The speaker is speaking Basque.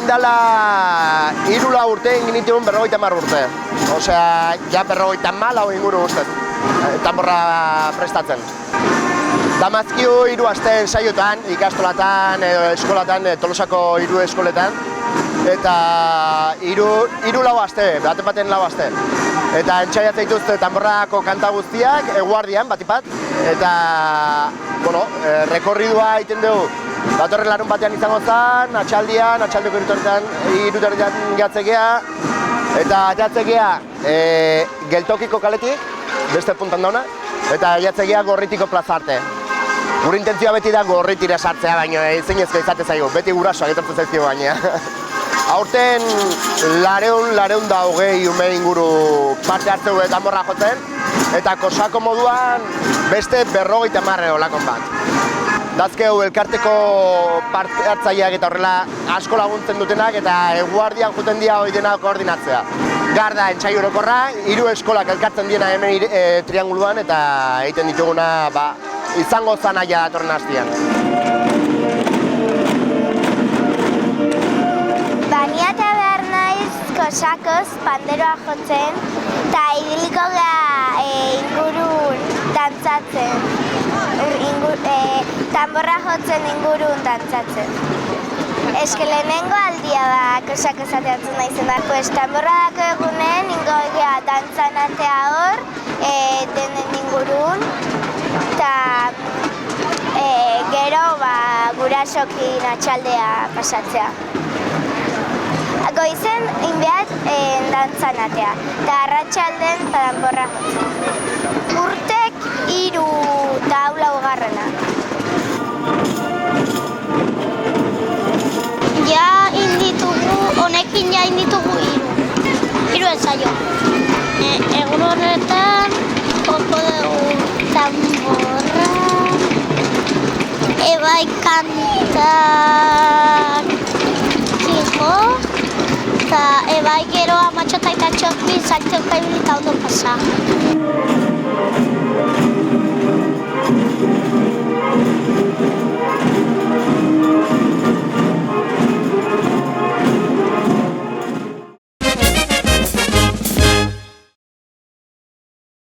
dela 3 urte egin dituen 50 urte. Osea, ja 54 inguru ustez, tanborra prestatzen. Damazkio 3 asteen saiotan, ikastolatan edo eskolatan, Tolosako 3 eskoletan, eta 3 aste, baten 4 aste. Eta entxaiatzen dituzte tanborrako kanta guztiak, eguardian, batipat, eta, bueno, rekorridua egiten dugu. Datorren larun batean izango zen, atxaldeko irutarretan jatzekea, eta jatzekea geltokiko kaletik, beste puntan dauna, eta jatzekea Gorritiko plaza arte. Gure intentzioa beti da Gorritira sartzea, baina zinezko izate zaigu, beti gurasoak etortzen zaizkigu baina. Aurten 220 ume inguru parte hartzeu eta morra jotzen, eta kosako moduan beste 50 olakon bat. Dazkeu elkarteko parte hartzaileak eta horrela asko laguntzen dutenak eta eguardian juten dira hori dena koordinatzea. Garda entxai orokorra, 3 eskolak elkartzen diena hemen trianguluan eta egiten dituguna izango zanaia datorren hastian. Baniata behar naiz kosakoz panderoa jotzen eta ibiliko gara ingurun dantzatzen. Tanborra jotzen ingurun dantzatzen. Eske lehenengo aldia da kosako zateatzen naizen da. Tanborra dako egunen ingo egea dantzan atea hor, denen ingurun, eta gero gurasokin atxaldea pasatzea. Goizen inbeat dantzan atea, eta arratsalden tanborra jotzen. Urtek 3 eta 4. Ja inditugu, honekin ja inditugu 3 ensaio. Egun horretan, joko dugu tanborra, ebai kantak kijo, eta ebai gero amatxota eta txokbi saltzeuka ibilita ondo pasa.